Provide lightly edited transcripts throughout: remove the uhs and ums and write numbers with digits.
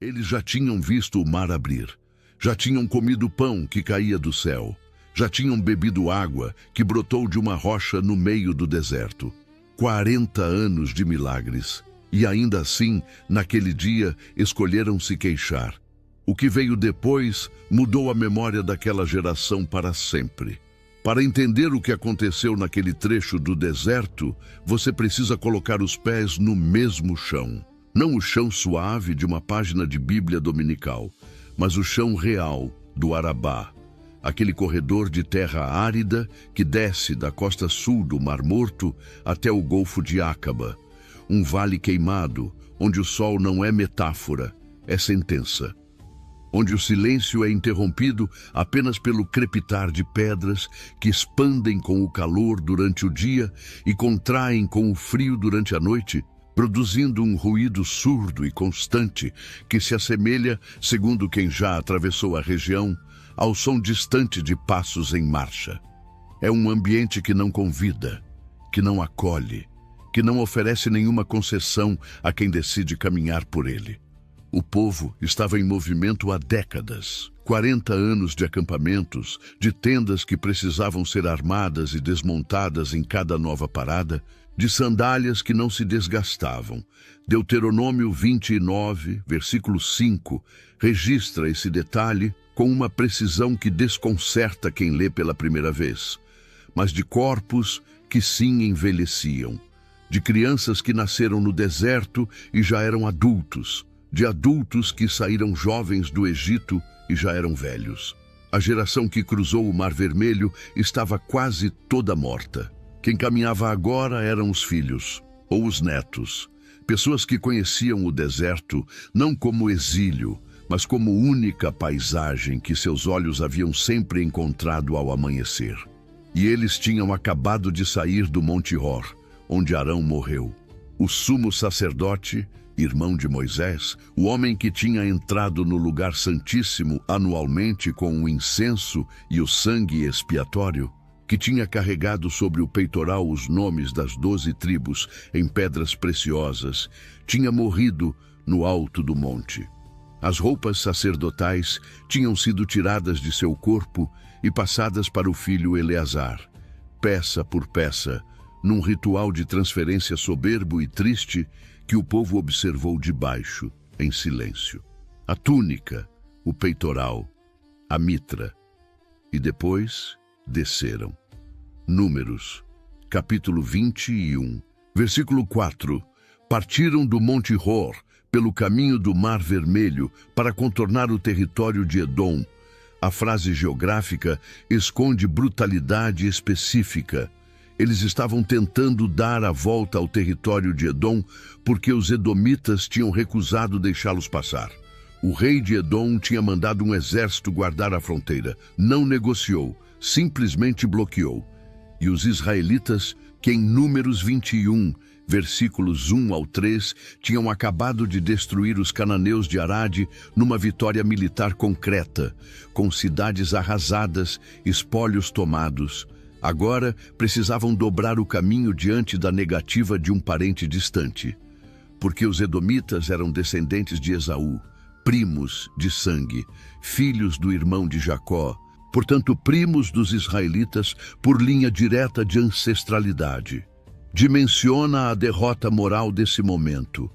Eles já tinham visto o mar abrir, já tinham comido pão que caía do céu, já tinham bebido água que brotou de uma rocha no meio do deserto. 40 anos de milagres. E ainda assim, naquele dia, escolheram se queixar. O que veio depois mudou a memória daquela geração para sempre. Para entender o que aconteceu naquele trecho do deserto, você precisa colocar os pés no mesmo chão. Não o chão suave de uma página de Bíblia dominical, mas o chão real do Arabá, aquele corredor de terra árida que desce da costa sul do Mar Morto até o Golfo de Acaba, um vale queimado, onde o sol não é metáfora, é sentença, onde o silêncio é interrompido apenas pelo crepitar de pedras que expandem com o calor durante o dia e contraem com o frio durante a noite, produzindo um ruído surdo e constante que se assemelha, segundo quem já atravessou a região, ao som distante de passos em marcha. É um ambiente que não convida, que não acolhe, que não oferece nenhuma concessão a quem decide caminhar por ele. O povo estava em movimento há décadas. 40 anos de acampamentos, de tendas que precisavam ser armadas e desmontadas em cada nova parada, de sandálias que não se desgastavam. Deuteronômio 29, versículo 5, registra esse detalhe com uma precisão que desconcerta quem lê pela primeira vez. Mas de corpos que sim envelheciam, de crianças que nasceram no deserto e já eram adultos, de adultos que saíram jovens do Egito e já eram velhos. A geração que cruzou o Mar Vermelho estava quase toda morta. Quem caminhava agora eram os filhos, ou os netos, pessoas que conheciam o deserto não como exílio, mas como única paisagem que seus olhos haviam sempre encontrado ao amanhecer. E eles tinham acabado de sair do Monte Hor, onde Arão morreu. O sumo sacerdote, irmão de Moisés, o homem que tinha entrado no lugar santíssimo anualmente com o incenso e o sangue expiatório, que tinha carregado sobre o peitoral os nomes das 12 tribos em pedras preciosas, tinha morrido no alto do monte. As roupas sacerdotais tinham sido tiradas de seu corpo e passadas para o filho Eleazar, peça por peça, num ritual de transferência soberbo e triste que o povo observou de baixo, em silêncio. A túnica, o peitoral, a mitra, e depois desceram. Números, capítulo 21, versículo 4. Partiram do Monte Hor pelo caminho do Mar Vermelho para contornar o território de Edom. A frase geográfica esconde brutalidade específica. Eles estavam tentando dar a volta ao território de Edom porque os edomitas tinham recusado deixá-los passar. O rei de Edom tinha mandado um exército guardar a fronteira. Não negociou, simplesmente bloqueou. E os israelitas, que em Números 21, versículos 1 ao 3, tinham acabado de destruir os cananeus de Arade numa vitória militar concreta, com cidades arrasadas, espólios tomados, agora precisavam dobrar o caminho diante da negativa de um parente distante, porque os edomitas eram descendentes de Esaú, primos de sangue, filhos do irmão de Jacó, portanto primos dos israelitas por linha direta de ancestralidade. Dimensiona a derrota moral desse momento.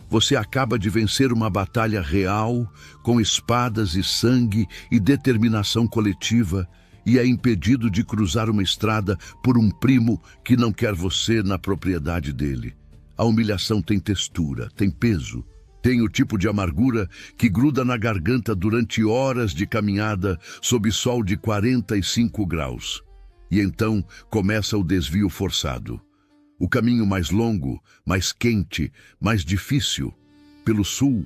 Você acaba de vencer uma batalha real, com espadas e sangue e determinação coletiva, e é impedido de cruzar uma estrada por um primo que não quer você na propriedade dele. A humilhação tem textura, tem peso, tem o tipo de amargura que gruda na garganta durante horas de caminhada sob sol de 45 graus. E então começa o desvio forçado. O caminho mais longo, mais quente, mais difícil, pelo sul,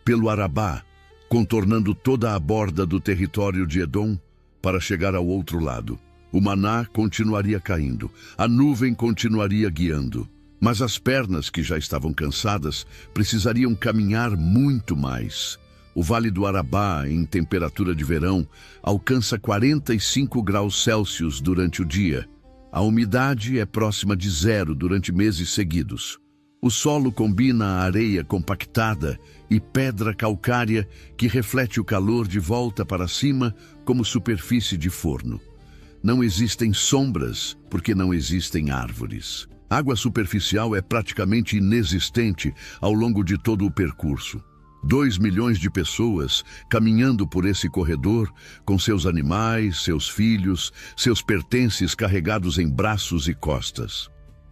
pelo Arabá, contornando toda a borda do território de Edom, para chegar ao outro lado. O maná continuaria caindo, a nuvem continuaria guiando, mas as pernas, que já estavam cansadas, precisariam caminhar muito mais. O Vale do Arabá, em temperatura de verão, alcança 45 graus Celsius durante o dia. A umidade é próxima de zero durante meses seguidos. O solo combina a areia compactada e pedra calcária que reflete o calor de volta para cima como superfície de forno. Não existem sombras porque não existem árvores. Água superficial é praticamente inexistente ao longo de todo o percurso. 2 milhões de pessoas caminhando por esse corredor, com seus animais, seus filhos, seus pertences carregados em braços e costas.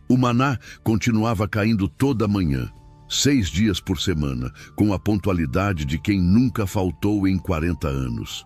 O maná continuava caindo toda manhã, 6 dias por semana, com a pontualidade de quem nunca faltou em 40 anos.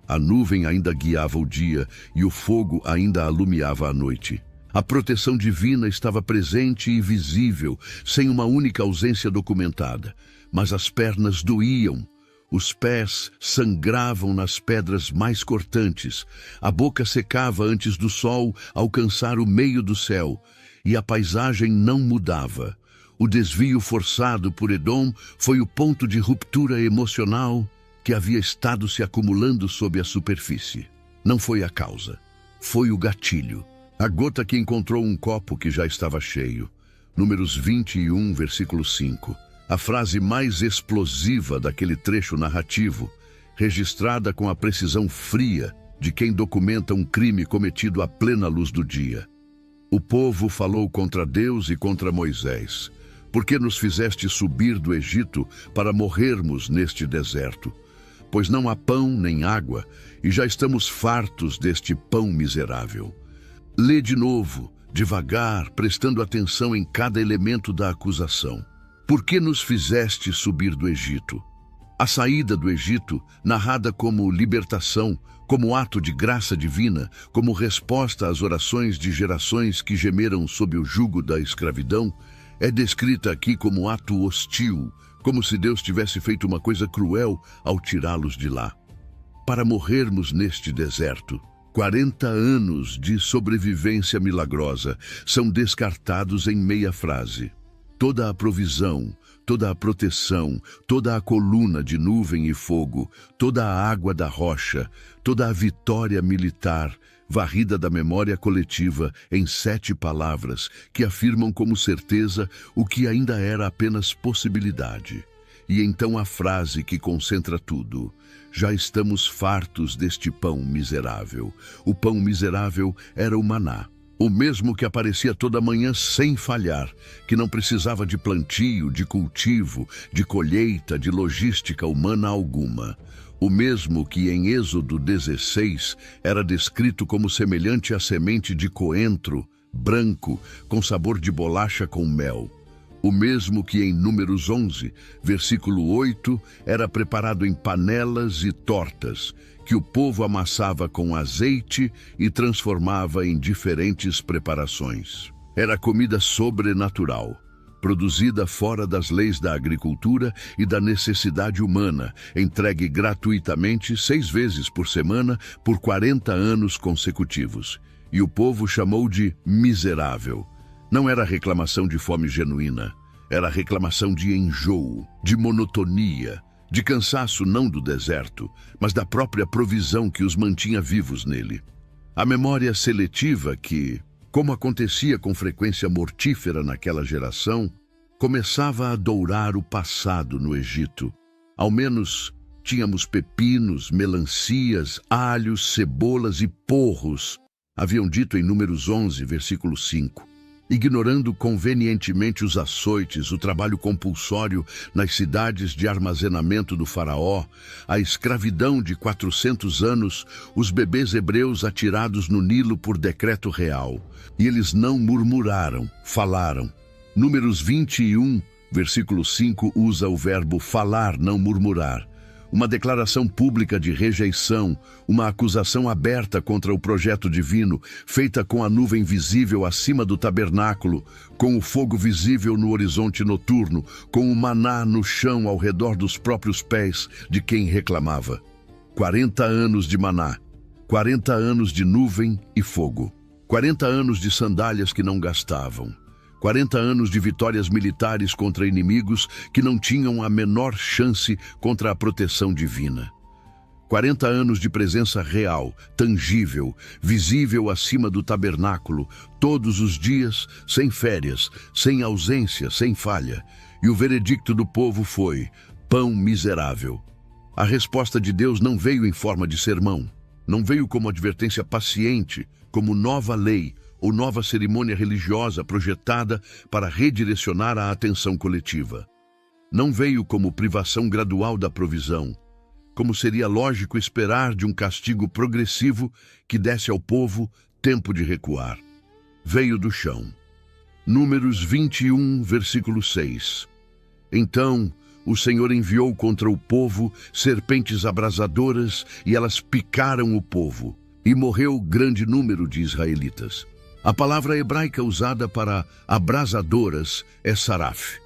A nuvem ainda guiava o dia e o fogo ainda alumiava a noite. A proteção divina estava presente e visível, sem uma única ausência documentada. Mas as pernas doíam, os pés sangravam nas pedras mais cortantes, a boca secava antes do sol alcançar o meio do céu, e a paisagem não mudava. O desvio forçado por Edom foi o ponto de ruptura emocional que havia estado se acumulando sob a superfície. Não foi a causa, foi o gatilho. A gota que encontrou um copo que já estava cheio. Números 21, versículo 5. A frase mais explosiva daquele trecho narrativo, registrada com a precisão fria de quem documenta um crime cometido à plena luz do dia. O povo falou contra Deus e contra Moisés. Por que nos fizeste subir do Egito para morrermos neste deserto? Pois não há pão nem água, e já estamos fartos deste pão miserável. Lê de novo, devagar, prestando atenção em cada elemento da acusação. Por que nos fizeste subir do Egito? A saída do Egito, narrada como libertação, como ato de graça divina, como resposta às orações de gerações que gemeram sob o jugo da escravidão, é descrita aqui como ato hostil, como se Deus tivesse feito uma coisa cruel ao tirá-los de lá. Para morrermos neste deserto, 40 anos de sobrevivência milagrosa são descartados em meia frase. Toda a provisão, toda a proteção, toda a coluna de nuvem e fogo, toda a água da rocha, toda a vitória militar, varrida da memória coletiva em 7 palavras que afirmam como certeza o que ainda era apenas possibilidade. E então a frase que concentra tudo: já estamos fartos deste pão miserável. O pão miserável era o maná. O mesmo que aparecia toda manhã sem falhar, que não precisava de plantio, de cultivo, de colheita, de logística humana alguma. O mesmo que em Êxodo 16 era descrito como semelhante à semente de coentro, branco, com sabor de bolacha com mel. O mesmo que em Números 11, versículo 8, era preparado em panelas e tortas, que o povo amassava com azeite e transformava em diferentes preparações. Era comida sobrenatural, produzida fora das leis da agricultura e da necessidade humana, entregue gratuitamente 6 vezes por semana por 40 anos consecutivos. E o povo chamou de miserável. Não era reclamação de fome genuína, era reclamação de enjoo, de monotonia, de cansaço não do deserto, mas da própria provisão que os mantinha vivos nele. A memória seletiva que, como acontecia com frequência mortífera naquela geração, começava a dourar o passado no Egito. Ao menos tínhamos pepinos, melancias, alhos, cebolas e porros, haviam dito em Números 11, versículo 5. Ignorando convenientemente os açoites, o trabalho compulsório nas cidades de armazenamento do faraó, a escravidão de 400 anos, os bebês hebreus atirados no Nilo por decreto real. E eles não murmuraram, falaram. Números 21, versículo 5, usa o verbo falar, não murmurar. Uma declaração pública de rejeição, uma acusação aberta contra o projeto divino, feita com a nuvem visível acima do tabernáculo, com o fogo visível no horizonte noturno, com o maná no chão ao redor dos próprios pés de quem reclamava. 40 anos de maná, 40 anos de nuvem e fogo, 40 anos de sandálias que não gastavam. 40 anos de vitórias militares contra inimigos que não tinham a menor chance contra a proteção divina. 40 anos de presença real, tangível, visível acima do tabernáculo, todos os dias, sem férias, sem ausência, sem falha. E o veredicto do povo foi: pão miserável. A resposta de Deus não veio em forma de sermão, não veio como advertência paciente, como nova lei ou nova cerimônia religiosa projetada para redirecionar a atenção coletiva. Não veio como privação gradual da provisão, como seria lógico esperar de um castigo progressivo que desse ao povo tempo de recuar. Veio do chão. Números 21, versículo 6. Então o Senhor enviou contra o povo serpentes abrasadoras e elas picaram o povo, e morreu grande número de israelitas. A palavra hebraica usada para abrasadoras é saraf,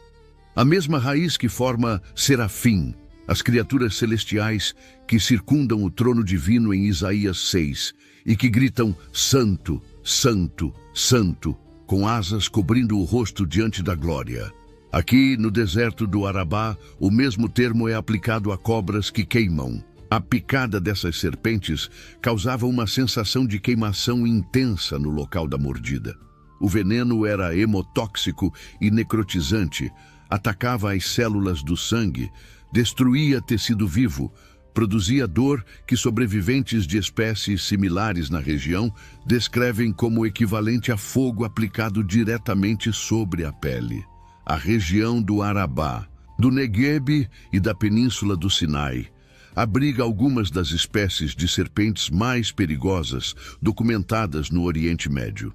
a mesma raiz que forma serafim, as criaturas celestiais que circundam o trono divino em Isaías 6 e que gritam Santo, Santo, Santo, com asas cobrindo o rosto diante da glória. Aqui, no deserto do Arabá, o mesmo termo é aplicado a cobras que queimam. A picada dessas serpentes causava uma sensação de queimação intensa no local da mordida. O veneno era hemotóxico e necrotizante, atacava as células do sangue, destruía tecido vivo, produzia dor que sobreviventes de espécies similares na região descrevem como equivalente a fogo aplicado diretamente sobre a pele. A região do Arabá, do Negueb e da Península do Sinai abriga algumas das espécies de serpentes mais perigosas documentadas no Oriente Médio.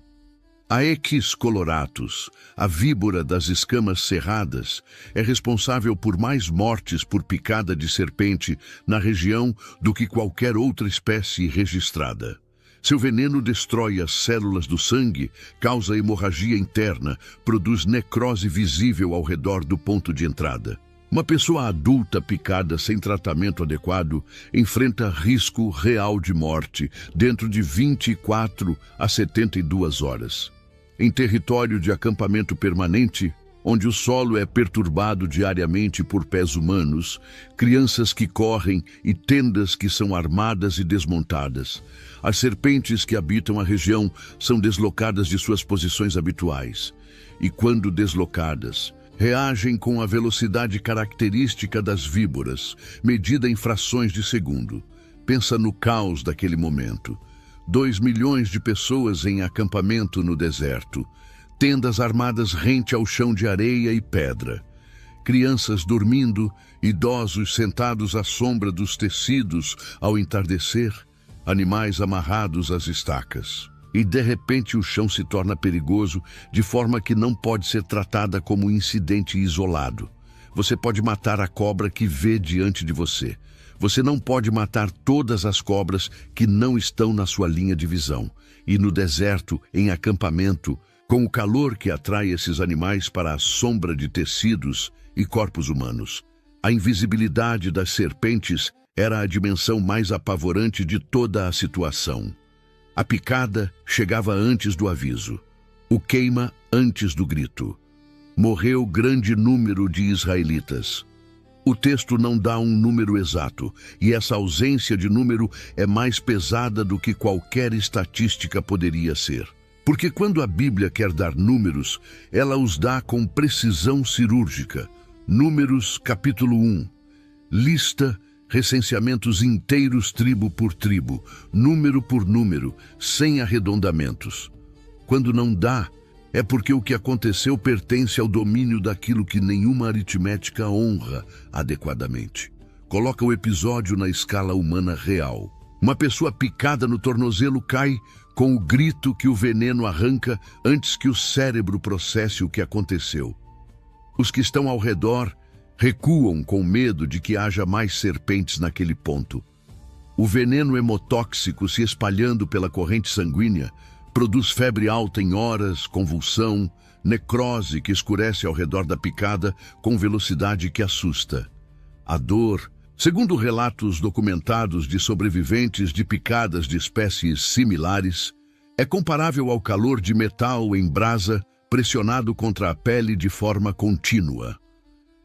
A Equus coloratus, a víbora das escamas cerradas, é responsável por mais mortes por picada de serpente na região do que qualquer outra espécie registrada. Seu veneno destrói as células do sangue, causa hemorragia interna, produz necrose visível ao redor do ponto de entrada. Uma pessoa adulta picada sem tratamento adequado enfrenta risco real de morte dentro de 24 a 72 horas. Em território de acampamento permanente, onde o solo é perturbado diariamente por pés humanos, crianças que correm e tendas que são armadas e desmontadas, as serpentes que habitam a região são deslocadas de suas posições habituais e, quando deslocadas, reagem com a velocidade característica das víboras, medida em frações de segundo. Pensa no caos daquele momento. 2 milhões de pessoas em acampamento no deserto, tendas armadas rente ao chão de areia e pedra, crianças dormindo, idosos sentados à sombra dos tecidos ao entardecer, animais amarrados às estacas. E de repente o chão se torna perigoso de forma que não pode ser tratada como um incidente isolado. Você pode matar a cobra que vê diante de você. Você não pode matar todas as cobras que não estão na sua linha de visão. E no deserto, em acampamento, com o calor que atrai esses animais para a sombra de tecidos e corpos humanos, a invisibilidade das serpentes era a dimensão mais apavorante de toda a situação. A picada chegava antes do aviso, o queima antes do grito. Morreu grande número de israelitas. O texto não dá um número exato, e essa ausência de número é mais pesada do que qualquer estatística poderia ser. Porque quando a Bíblia quer dar números, ela os dá com precisão cirúrgica. Números, capítulo 1. Lista recenseamentos inteiros tribo por tribo, número por número, sem arredondamentos. Quando não dá, é porque o que aconteceu pertence ao domínio daquilo que nenhuma aritmética honra adequadamente. Coloca o episódio na escala humana real. Uma pessoa picada no tornozelo cai com o grito que o veneno arranca antes que o cérebro processe o que aconteceu. Os que estão ao redor recuam com medo de que haja mais serpentes naquele ponto. O veneno hemotóxico se espalhando pela corrente sanguínea produz febre alta em horas, convulsão, necrose que escurece ao redor da picada com velocidade que assusta. A dor, segundo relatos documentados de sobreviventes de picadas de espécies similares, é comparável ao calor de metal em brasa pressionado contra a pele de forma contínua.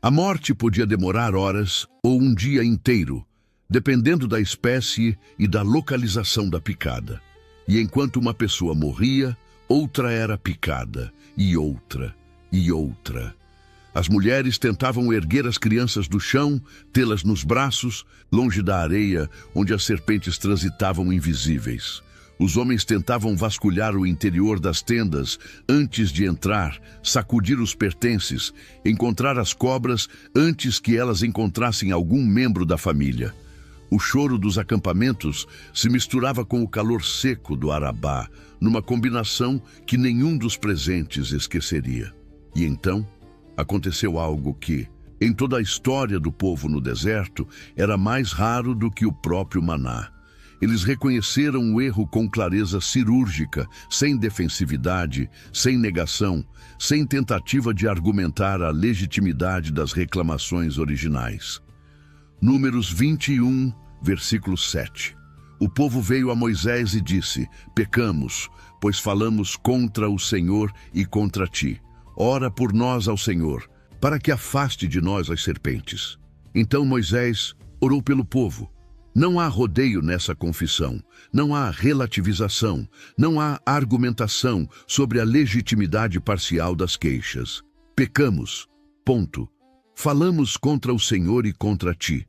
A morte podia demorar horas ou um dia inteiro, dependendo da espécie e da localização da picada. E enquanto uma pessoa morria, outra era picada, e outra, e outra. As mulheres tentavam erguer as crianças do chão, tê-las nos braços, longe da areia, onde as serpentes transitavam invisíveis. Os homens tentavam vasculhar o interior das tendas antes de entrar, sacudir os pertences, encontrar as cobras antes que elas encontrassem algum membro da família. O choro dos acampamentos se misturava com o calor seco do Arabá, numa combinação que nenhum dos presentes esqueceria. E então, aconteceu algo que, em toda a história do povo no deserto, era mais raro do que o próprio maná. Eles reconheceram o erro com clareza cirúrgica, sem defensividade, sem negação, sem tentativa de argumentar a legitimidade das reclamações originais. Números 21, versículo 7. O povo veio a Moisés e disse: pecamos, pois falamos contra o Senhor e contra ti. Ora por nós ao Senhor, para que afaste de nós as serpentes. Então Moisés orou pelo povo. Não há rodeio nessa confissão, não há relativização, não há argumentação sobre a legitimidade parcial das queixas. Pecamos, ponto. Falamos contra o Senhor e contra ti.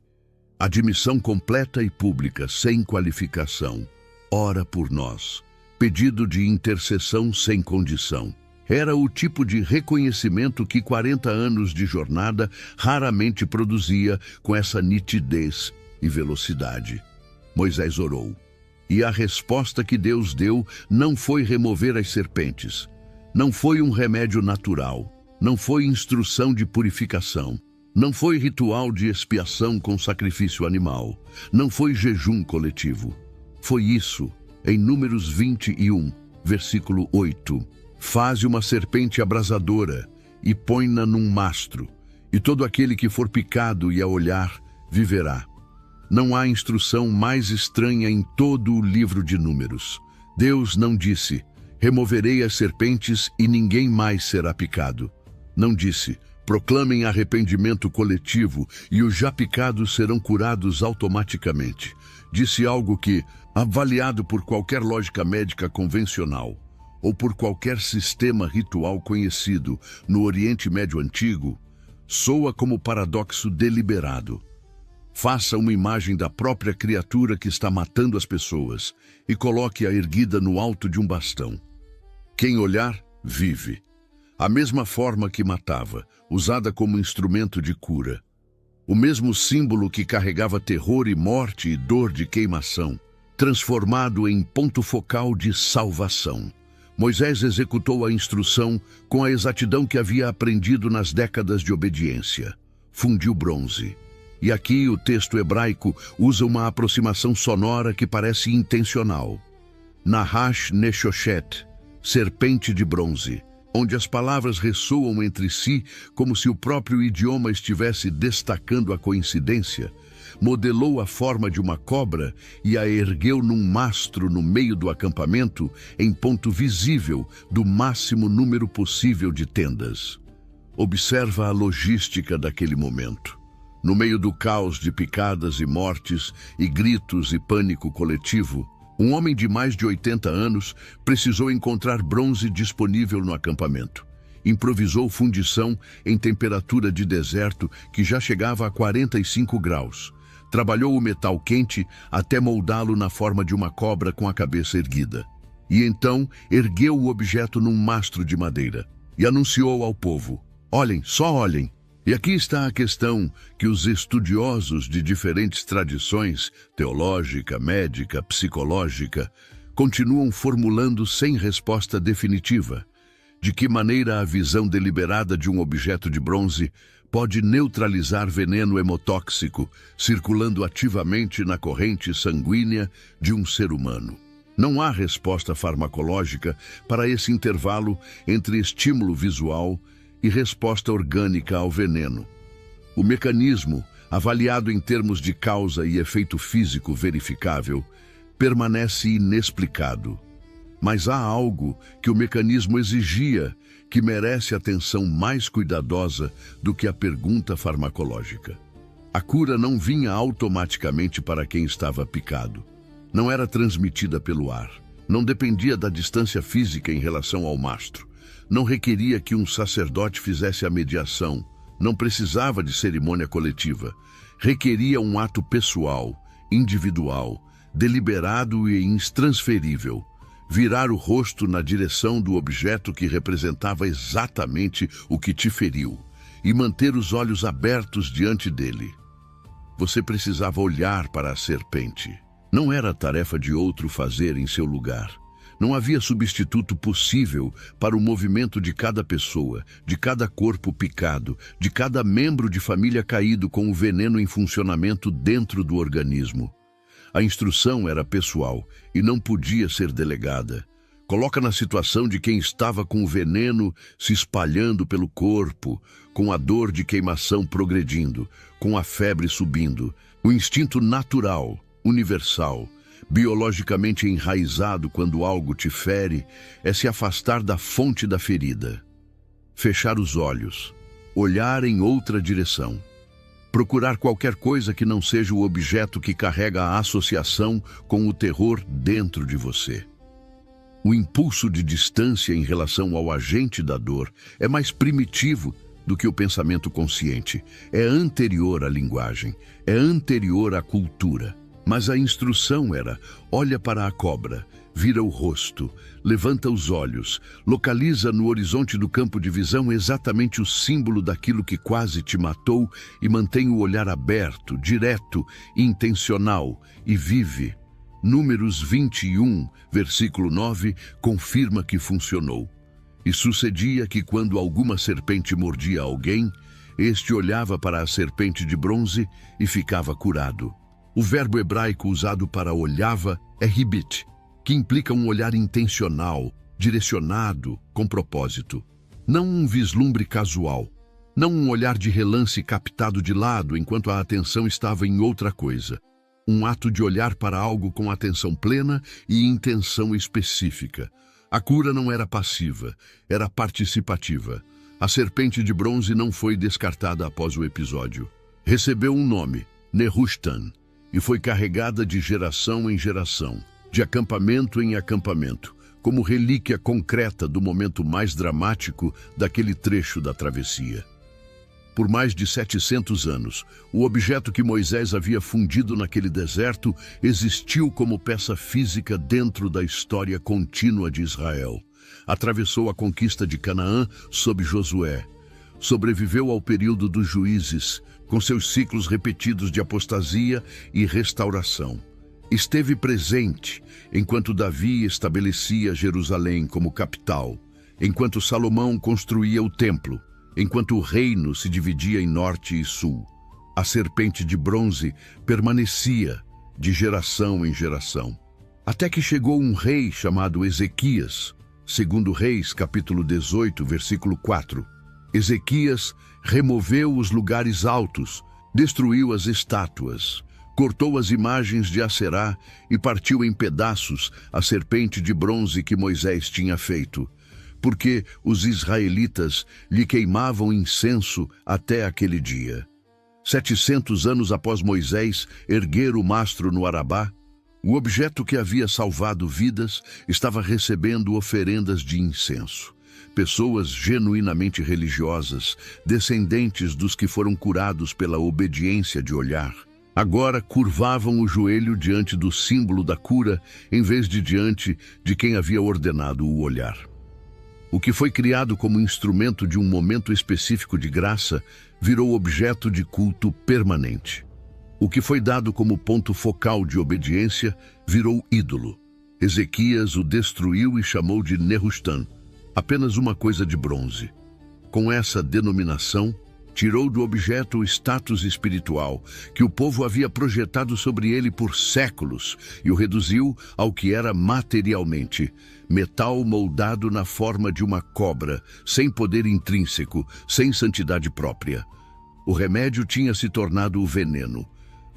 Admissão completa e pública, sem qualificação. Ora por nós. Pedido de intercessão sem condição. Era o tipo de reconhecimento que 40 anos de jornada raramente produzia com essa nitidez e velocidade. Moisés orou. E a resposta que Deus deu não foi remover as serpentes. Não foi um remédio natural. Não foi instrução de purificação. Não foi ritual de expiação com sacrifício animal. Não foi jejum coletivo. Foi isso, em Números 21, versículo 8. Faze uma serpente abrasadora e põe-na num mastro, e todo aquele que for picado e a olhar, viverá. Não há instrução mais estranha em todo o livro de Números. Deus não disse: removerei as serpentes e ninguém mais será picado. Não disse: proclamem arrependimento coletivo e os já picados serão curados automaticamente. Disse algo que, avaliado por qualquer lógica médica convencional ou por qualquer sistema ritual conhecido no Oriente Médio Antigo, soa como paradoxo deliberado. Faça uma imagem da própria criatura que está matando as pessoas e coloque-a erguida no alto de um bastão. Quem olhar, vive. A mesma forma que matava, usada como instrumento de cura. O mesmo símbolo que carregava terror e morte e dor de queimação, transformado em ponto focal de salvação. Moisés executou a instrução com a exatidão que havia aprendido nas décadas de obediência. Fundiu bronze. E aqui o texto hebraico usa uma aproximação sonora que parece intencional. Nahash Neshoshet, serpente de bronze, onde as palavras ressoam entre si como se o próprio idioma estivesse destacando a coincidência, modelou a forma de uma cobra e a ergueu num mastro no meio do acampamento em ponto visível do máximo número possível de tendas. Observa a logística daquele momento. No meio do caos de picadas e mortes e gritos e pânico coletivo, um homem de mais de 80 anos precisou encontrar bronze disponível no acampamento. Improvisou fundição em temperatura de deserto que já chegava a 45 graus. Trabalhou o metal quente até moldá-lo na forma de uma cobra com a cabeça erguida. E então ergueu o objeto num mastro de madeira e anunciou ao povo: olhem, só olhem. E aqui está a questão que os estudiosos de diferentes tradições, teológica, médica, psicológica, continuam formulando sem resposta definitiva. De que maneira a visão deliberada de um objeto de bronze pode neutralizar veneno hemotóxico circulando ativamente na corrente sanguínea de um ser humano? Não há resposta farmacológica para esse intervalo entre estímulo visual e resposta orgânica ao veneno. O mecanismo, avaliado em termos de causa e efeito físico verificável, permanece inexplicado. Mas há algo que o mecanismo exigia que merece atenção mais cuidadosa do que a pergunta farmacológica. A cura não vinha automaticamente para quem estava picado. Não era transmitida pelo ar. Não dependia da distância física em relação ao mastro. Não requeria que um sacerdote fizesse a mediação. Não precisava de cerimônia coletiva. Requeria um ato pessoal, individual, deliberado e intransferível. Virar o rosto na direção do objeto que representava exatamente o que te feriu e manter os olhos abertos diante dele. Você precisava olhar para a serpente. Não era tarefa de outro fazer em seu lugar. Não havia substituto possível para o movimento de cada pessoa, de cada corpo picado, de cada membro de família caído com o veneno em funcionamento dentro do organismo. A instrução era pessoal e não podia ser delegada. Coloca na situação de quem estava com o veneno se espalhando pelo corpo, com a dor de queimação progredindo, com a febre subindo. O instinto natural, universal, biologicamente enraizado quando algo te fere, é se afastar da fonte da ferida. Fechar os olhos, olhar em outra direção. Procurar qualquer coisa que não seja o objeto que carrega a associação com o terror dentro de você. O impulso de distância em relação ao agente da dor é mais primitivo do que o pensamento consciente. É anterior à linguagem, é anterior à cultura. Mas a instrução era: olha para a cobra, vira o rosto, levanta os olhos, localiza no horizonte do campo de visão exatamente o símbolo daquilo que quase te matou e mantém o olhar aberto, direto, intencional e vive. Números 21, versículo 9, confirma que funcionou. E sucedia que quando alguma serpente mordia alguém, este olhava para a serpente de bronze e ficava curado. O verbo hebraico usado para olhava é hibit, que implica um olhar intencional, direcionado, com propósito. Não um vislumbre casual, não um olhar de relance captado de lado enquanto a atenção estava em outra coisa. Um ato de olhar para algo com atenção plena e intenção específica. A cura não era passiva, era participativa. A serpente de bronze não foi descartada após o episódio. Recebeu um nome, Nehushtan, e foi carregada de geração em geração, de acampamento em acampamento, como relíquia concreta do momento mais dramático daquele trecho da travessia. Por mais de 700 anos, o objeto que Moisés havia fundido naquele deserto existiu como peça física dentro da história contínua de Israel. Atravessou a conquista de Canaã sob Josué. Sobreviveu ao período dos juízes, com seus ciclos repetidos de apostasia e restauração. Esteve presente enquanto Davi estabelecia Jerusalém como capital, enquanto Salomão construía o templo, enquanto o reino se dividia em norte e sul. A serpente de bronze permanecia de geração em geração. Até que chegou um rei chamado Ezequias, segundo Reis, capítulo 18, versículo 4. Ezequias removeu os lugares altos, destruiu as estátuas, cortou as imagens de Aserá e partiu em pedaços a serpente de bronze que Moisés tinha feito, porque os israelitas lhe queimavam incenso até aquele dia. 700 anos após Moisés erguer o mastro no Arabá, o objeto que havia salvado vidas estava recebendo oferendas de incenso. Pessoas genuinamente religiosas, descendentes dos que foram curados pela obediência de olhar, agora curvavam o joelho diante do símbolo da cura, em vez de diante de quem havia ordenado o olhar. O que foi criado como instrumento de um momento específico de graça virou objeto de culto permanente. O que foi dado como ponto focal de obediência virou ídolo. Ezequias o destruiu e chamou de Nehushtan, apenas uma coisa de bronze. Com essa denominação, tirou do objeto o status espiritual que o povo havia projetado sobre ele por séculos e o reduziu ao que era materialmente, metal moldado na forma de uma cobra, sem poder intrínseco, sem santidade própria. O remédio tinha se tornado o veneno.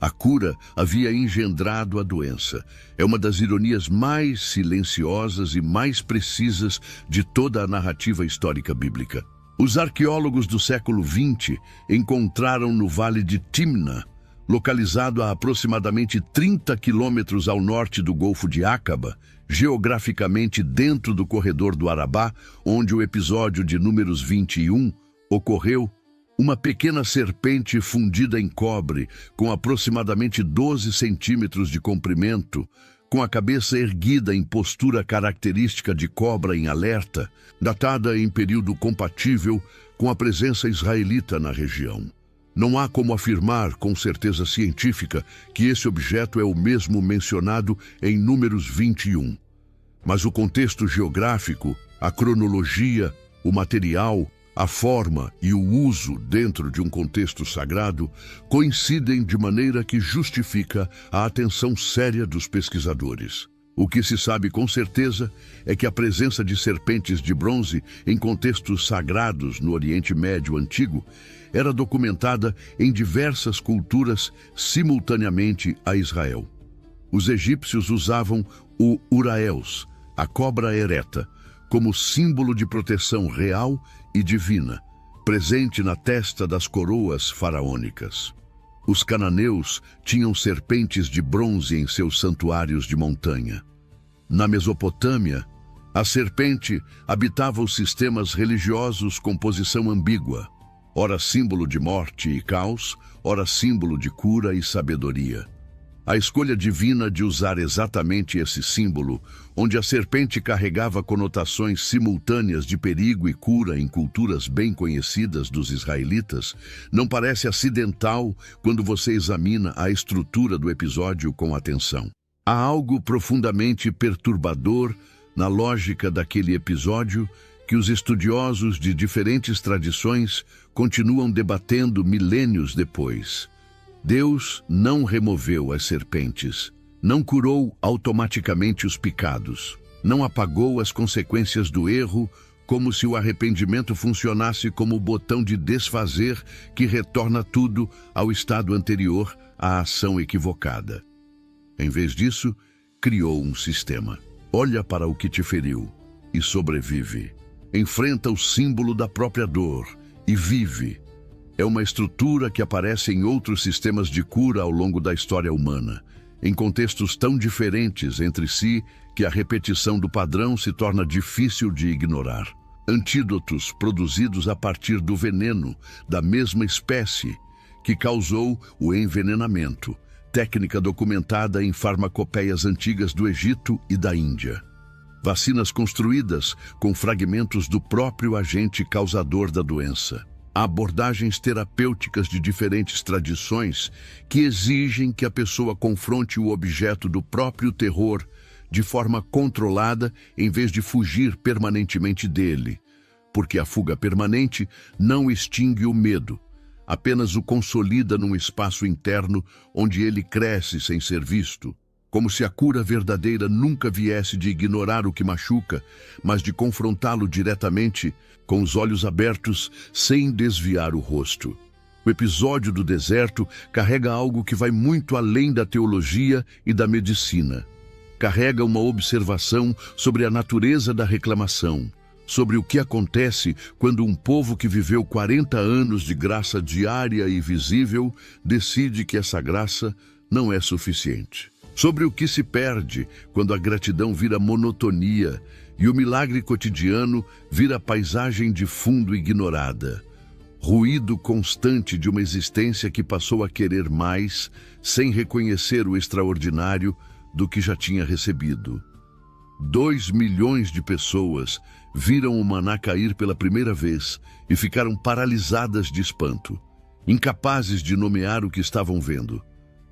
A cura havia engendrado a doença. É uma das ironias mais silenciosas e mais precisas de toda a narrativa histórica bíblica. Os arqueólogos do século XX encontraram no Vale de Timna, localizado a aproximadamente 30 quilômetros ao norte do Golfo de Aqaba, geograficamente dentro do corredor do Arabá, onde o episódio de Números 21 ocorreu, uma pequena serpente fundida em cobre, com aproximadamente 12 centímetros de comprimento, com a cabeça erguida em postura característica de cobra em alerta, datada em período compatível com a presença israelita na região. Não há como afirmar com certeza científica que esse objeto é o mesmo mencionado em Números 21. Mas o contexto geográfico, a cronologia, o material, a forma e o uso dentro de um contexto sagrado coincidem de maneira que justifica a atenção séria dos pesquisadores. O que se sabe com certeza é que a presença de serpentes de bronze em contextos sagrados no Oriente Médio Antigo era documentada em diversas culturas simultaneamente a Israel. Os egípcios usavam o uraeus, a cobra ereta, como símbolo de proteção real e divina, presente na testa das coroas faraônicas. Os cananeus tinham serpentes de bronze em seus santuários de montanha. Na Mesopotâmia, a serpente habitava os sistemas religiosos com posição ambígua, ora símbolo de morte e caos, ora símbolo de cura e sabedoria. A escolha divina de usar exatamente esse símbolo, onde a serpente carregava conotações simultâneas de perigo e cura em culturas bem conhecidas dos israelitas, não parece acidental quando você examina a estrutura do episódio com atenção. Há algo profundamente perturbador na lógica daquele episódio que os estudiosos de diferentes tradições continuam debatendo milênios depois. Deus não removeu as serpentes, não curou automaticamente os picados, não apagou as consequências do erro, como se o arrependimento funcionasse como o botão de desfazer que retorna tudo ao estado anterior à ação equivocada. Em vez disso, criou um sistema. Olha para o que te feriu e sobrevive. Enfrenta o símbolo da própria dor e vive. É uma estrutura que aparece em outros sistemas de cura ao longo da história humana, em contextos tão diferentes entre si que a repetição do padrão se torna difícil de ignorar. Antídotos produzidos a partir do veneno da mesma espécie que causou o envenenamento, técnica documentada em farmacopeias antigas do Egito e da Índia. Vacinas construídas com fragmentos do próprio agente causador da doença. Há abordagens terapêuticas de diferentes tradições que exigem que a pessoa confronte o objeto do próprio terror de forma controlada em vez de fugir permanentemente dele, porque a fuga permanente não extingue o medo, apenas o consolida num espaço interno onde ele cresce sem ser visto, como se a cura verdadeira nunca viesse de ignorar o que machuca, mas de confrontá-lo diretamente, com os olhos abertos, sem desviar o rosto. O episódio do deserto carrega algo que vai muito além da teologia e da medicina. Carrega uma observação sobre a natureza da reclamação, sobre o que acontece quando um povo que viveu 40 anos de graça diária e visível decide que essa graça não é suficiente. Sobre o que se perde quando a gratidão vira monotonia e o milagre cotidiano vira paisagem de fundo ignorada. Ruído constante de uma existência que passou a querer mais, sem reconhecer o extraordinário do que já tinha recebido. 2 milhões de pessoas viram o maná cair pela primeira vez e ficaram paralisadas de espanto, incapazes de nomear o que estavam vendo.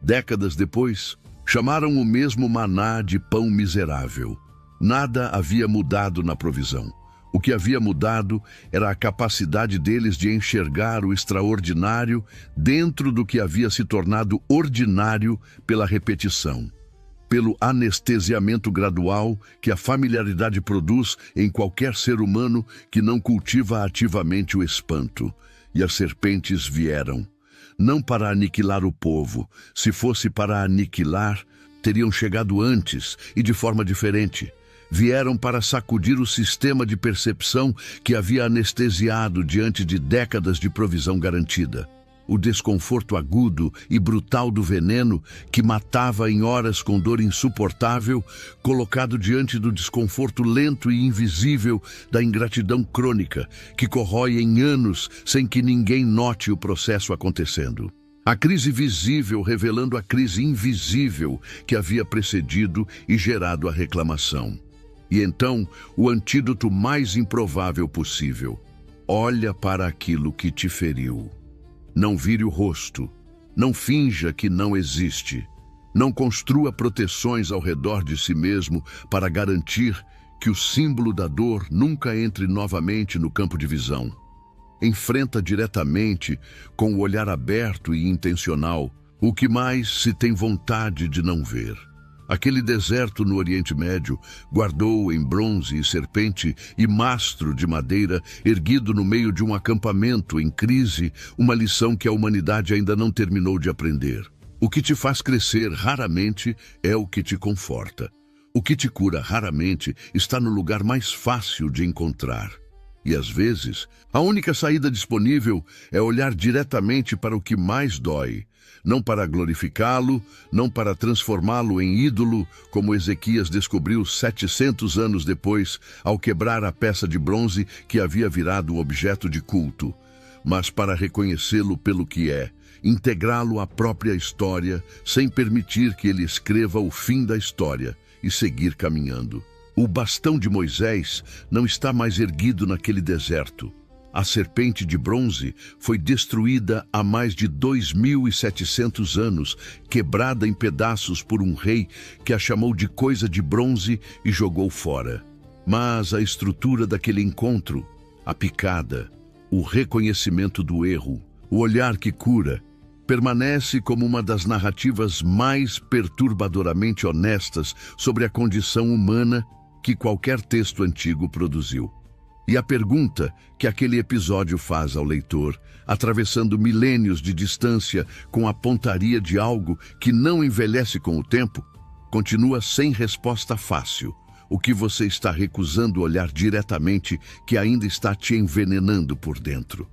Décadas depois, chamaram o mesmo maná de pão miserável. Nada havia mudado na provisão. O que havia mudado era a capacidade deles de enxergar o extraordinário dentro do que havia se tornado ordinário pela repetição, pelo anestesiamento gradual que a familiaridade produz em qualquer ser humano que não cultiva ativamente o espanto. E as serpentes vieram, não para aniquilar o povo. Se fosse para aniquilar, teriam chegado antes e de forma diferente, vieram para sacudir o sistema de percepção que havia anestesiado diante de décadas de provisão garantida. O desconforto agudo e brutal do veneno, que matava em horas com dor insuportável, colocado diante do desconforto lento e invisível da ingratidão crônica, que corrói em anos sem que ninguém note o processo acontecendo. A crise visível revelando a crise invisível que havia precedido e gerado a reclamação. E então, o antídoto mais improvável possível: olha para aquilo que te feriu. Não vire o rosto, não finja que não existe, não construa proteções ao redor de si mesmo para garantir que o símbolo da dor nunca entre novamente no campo de visão. Enfrenta diretamente, com o olhar aberto e intencional, o que mais se tem vontade de não ver. Aquele deserto no Oriente Médio guardou em bronze e serpente e mastro de madeira, erguido no meio de um acampamento em crise, uma lição que a humanidade ainda não terminou de aprender. O que te faz crescer raramente é o que te conforta. O que te cura raramente está no lugar mais fácil de encontrar. E às vezes, a única saída disponível é olhar diretamente para o que mais dói, não para glorificá-lo, não para transformá-lo em ídolo, como Ezequias descobriu 700 anos depois, ao quebrar a peça de bronze que havia virado objeto de culto, mas para reconhecê-lo pelo que é, integrá-lo à própria história, sem permitir que ele escreva o fim da história e seguir caminhando. O bastão de Moisés não está mais erguido naquele deserto. A serpente de bronze foi destruída há mais de 2.700 anos, quebrada em pedaços por um rei que a chamou de coisa de bronze e jogou fora. Mas a estrutura daquele encontro, a picada, o reconhecimento do erro, o olhar que cura, permanece como uma das narrativas mais perturbadoramente honestas sobre a condição humana que qualquer texto antigo produziu. E a pergunta que aquele episódio faz ao leitor, atravessando milênios de distância com a pontaria de algo que não envelhece com o tempo, continua sem resposta fácil. O que você está recusando olhar diretamente que ainda está te envenenando por dentro?